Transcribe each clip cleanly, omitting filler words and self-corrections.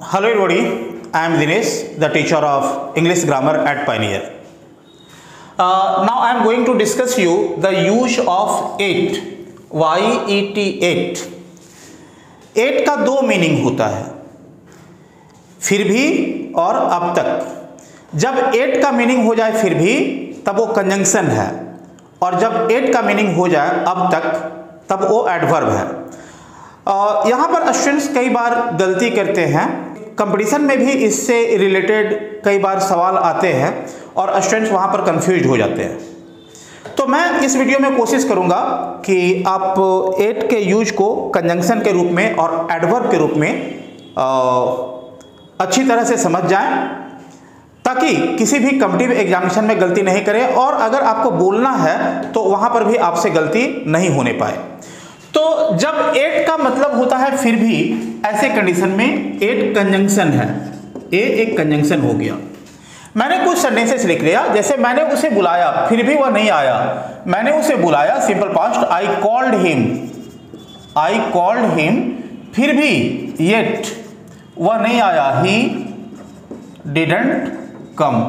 Hello everybody, I am Dinesh, the teacher of English grammar at Pioneer. Now I am going to discuss you the use of yet, Y-E-T, yet का दो meaning होता है, फिर भी और अब तक। जब yet का मीनिंग हो जाए फिर भी तब वो कंजंक्शन है, और जब yet का मीनिंग हो जाए अब तक तब वो एडवर्ब है। यहाँ पर स्टूडेंट्स कई बार गलती करते हैं, कंपटीशन में भी इससे रिलेटेड कई बार सवाल आते हैं और स्टूडेंट्स वहाँ पर कंफ्यूज हो जाते हैं। तो मैं इस वीडियो में कोशिश करूँगा कि आप एट के यूज को कंजंक्शन के रूप में और एडवर्ब के रूप में अच्छी तरह से समझ जाएं, ताकि किसी भी कॉम्पिटिटिव एग्जामिनेशन में गलती नहीं करें, और अगर आपको बोलना है तो वहाँ पर भी आपसे गलती नहीं होने पाए। तो जब एट का मतलब होता है फिर भी, ऐसे कंडीशन में एट कंजंक्शन है, ए एक कंजंक्शन हो गया। मैंने कुछ सेंटेंसेस लिख लिया, जैसे मैंने उसे बुलाया फिर भी वह नहीं आया। मैंने उसे बुलाया, simple past, I called him, फिर भी येट वह नहीं आया, he didn't come.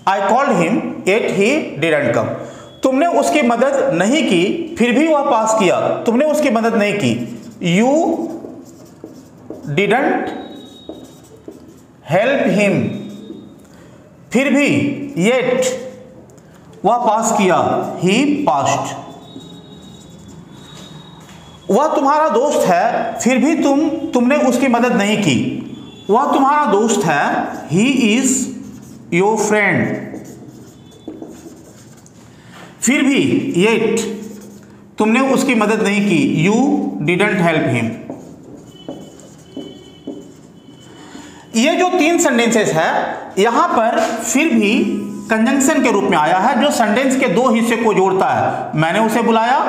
I called him yet he didn't come. तुमने उसकी मदद नहीं की फिर भी वह पास किया। तुमने उसकी मदद नहीं की, यू डिडंट हेल्प हिम, फिर भी येट वह पास किया, ही पास्ड। वह तुम्हारा दोस्त है फिर भी तुमने उसकी मदद नहीं की। वह तुम्हारा दोस्त है, ही इज योर फ्रेंड, फिर भी येट तुमने उसकी मदद नहीं की, यू डिडंट हेल्प हिम। ये जो तीन सेंटेंसेस है, यहां पर फिर भी कंजंक्शन के रूप में आया है, जो सेंटेंस के दो हिस्से को जोड़ता है। मैंने उसे बुलाया,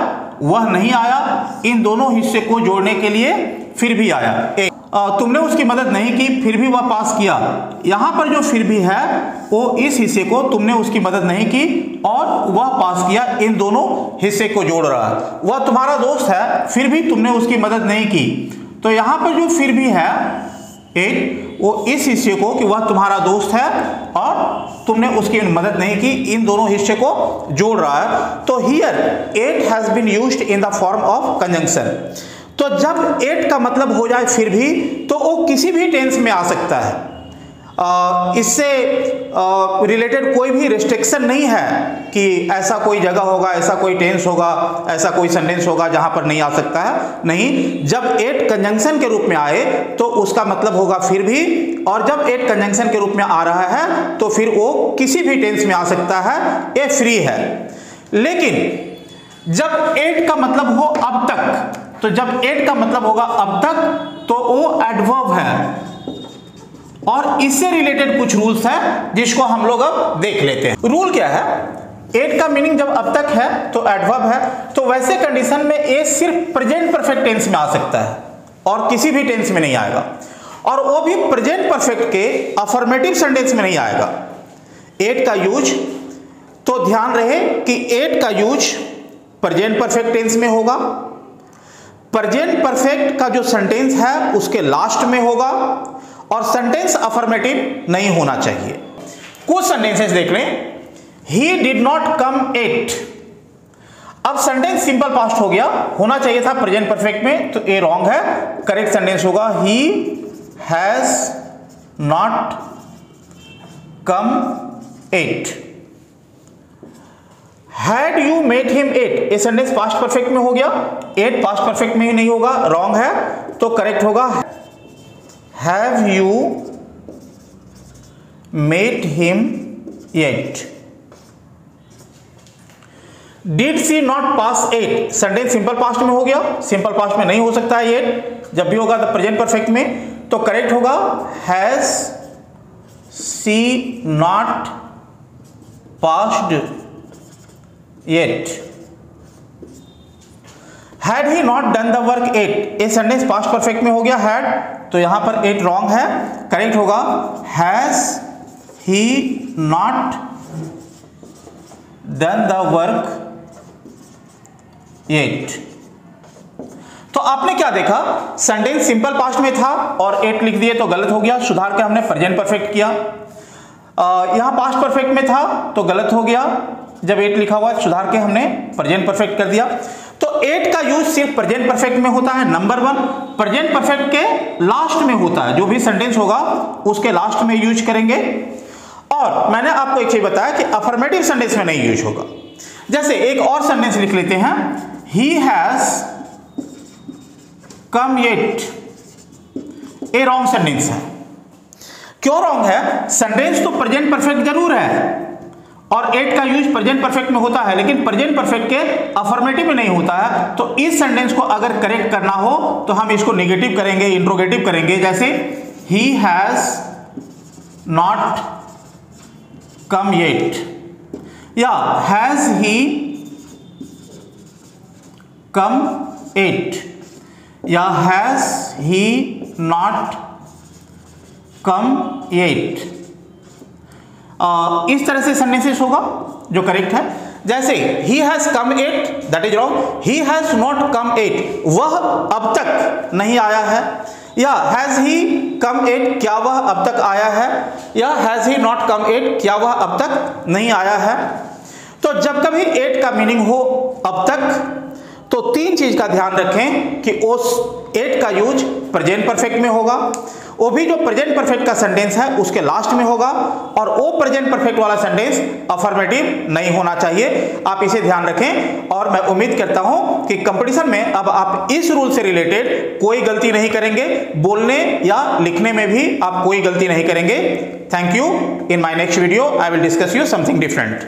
वह नहीं आया, इन दोनों हिस्से को जोड़ने के लिए फिर भी आया। तुमने उसकी मदद नहीं की फिर भी वह पास किया। यहां पर जो फिर भी है वो इस हिस्से को, तुमने उसकी मदद नहीं की और वह पास किया, इन दोनों हिस्से को जोड़ रहा है। वह तुम्हारा दोस्त है फिर भी तुमने उसकी मदद नहीं की। तो यहां पर जो फिर भी है एट, वो इस हिस्से को कि वह तुम्हारा दोस्त है और तुमने उसकी मदद नहीं की, इन दोनों हिस्से को जोड़ रहा है। तो here yet has been used in the form of conjunction. तो जब एट का मतलब हो जाए फिर भी, तो वो किसी भी टेंस में आ सकता है। इससे रिलेटेड कोई भी रिस्ट्रिक्शन नहीं है कि ऐसा कोई जगह होगा, ऐसा कोई टेंस होगा, ऐसा कोई सेंटेंस होगा जहां पर नहीं आ सकता है। नहीं, जब एट कंजंक्शन के रूप में आए तो उसका मतलब होगा फिर भी, और जब एट कंजंक्शन के रूप में आ रहा है तो फिर वो किसी भी टेंस में आ सकता है, ये फ्री है। लेकिन जब एट का मतलब हो अब तक, तो जब एट का मतलब होगा अब तक तो वो एडवर्ब है, और इससे रिलेटेड कुछ रूल्स हैं जिसको हम लोग अब देख लेते हैं। रूल क्या है? एट का मीनिंग जब अब तक है तो एडवर्ब है, तो वैसे कंडीशन में ए सिर्फ प्रेजेंट परफेक्ट टेंस में आ सकता है और किसी भी टेंस में नहीं आएगा, और वो भी प्रेजेंट परफेक्ट के अफर्मेटिव सेंटेंस में नहीं आएगा। एट का यूज, तो ध्यान रहे कि एट का यूज प्रेजेंट परफेक्ट टेंस में होगा, प्रेजेंट परफेक्ट का जो सेंटेंस है उसके लास्ट में होगा, और सेंटेंस अफर्मेटिव नहीं होना चाहिए। कुछ सेंटेंसेस देख लें। He did not come yet, अब सेंटेंस सिंपल पास्ट हो गया, होना चाहिए था प्रेजेंट परफेक्ट में, तो ये रॉन्ग है। करेक्ट सेंटेंस होगा he has not come yet. Had you met him yet, ये सेंटेंस पास्ट परफेक्ट में हो गया, एट पास्ट परफेक्ट में ही नहीं होगा, रॉन्ग है। तो करेक्ट होगा have you met him yet. Did she not pass yet, sentence simple past में हो गया, सिंपल पास्ट में नहीं हो सकता है येट, जब भी होगा तो प्रेजेंट परफेक्ट में। तो करेक्ट होगा has she not passed yet. Had he not done the work yet, ये सेंटेंस पास्ट परफेक्ट में हो गया हैड, तो यहां पर एट रॉन्ग है। करेक्ट होगा has he not done the work yet. तो आपने क्या देखा, सेंटेंस सिंपल पास्ट में था और 8 लिख दिए तो गलत हो गया, सुधार के हमने प्रेजेंट परफेक्ट किया। यहां पास्ट परफेक्ट में था तो गलत हो गया, जब 8 लिखा हुआ सुधार के हमने प्रेजेंट परफेक्ट कर दिया। तो 8 का यूज सिर्फ प्रेजेंट परफेक्ट में होता है। नंबर 1, प्रेजेंट परफेक्ट के लास्ट में होता है, जो भी सेंटेंस होगा उसके लास्ट में यूज करेंगे। और मैंने आपको एक चीज बताया कि अफर्मेटिव सेंटेंस में नहीं यूज होगा। जैसे एक और सेंटेंस लिख लेते हैं, ही has come yet, A wrong sentence है। क्यों रॉन्ग है? सेंटेंस तो प्रेजेंट परफेक्ट जरूर है और 8 का यूज प्रेजेंट परफेक्ट में होता है, लेकिन प्रेजेंट परफेक्ट के अफर्मेटिव में नहीं होता है। तो इस सेंटेंस को अगर करेक्ट करना हो तो हम इसको नेगेटिव करेंगे, इंट्रोगेटिव करेंगे। जैसे he has not come yet, या हैज ही कम एट, या has he not come yet. इस तरह से सेंटेंसेस होगा जो करेक्ट है। जैसे he has come yet, that is wrong. He has not come yet, वह अब तक नहीं आया है। या हैज ही कम एट, क्या वह अब तक आया है। या has he not come at, क्या वह अब तक नहीं आया है। तो जब कभी 8 का मीनिंग हो अब तक, तो 3 चीज का ध्यान रखें कि उस 8 का यूज प्रेजेंट परफेक्ट में होगा, वो भी जो प्रेजेंट परफेक्ट का सेंटेंस है उसके लास्ट में होगा, और वो प्रेजेंट परफेक्ट वाला सेंटेंस अफर्मेटिव नहीं होना चाहिए। आप इसे ध्यान रखें और मैं उम्मीद करता हूं कि कंपटीशन में अब आप इस रूल से रिलेटेड कोई गलती नहीं करेंगे, बोलने या लिखने में भी आप कोई गलती नहीं करेंगे। Thank you. In my next video I will discuss you something different.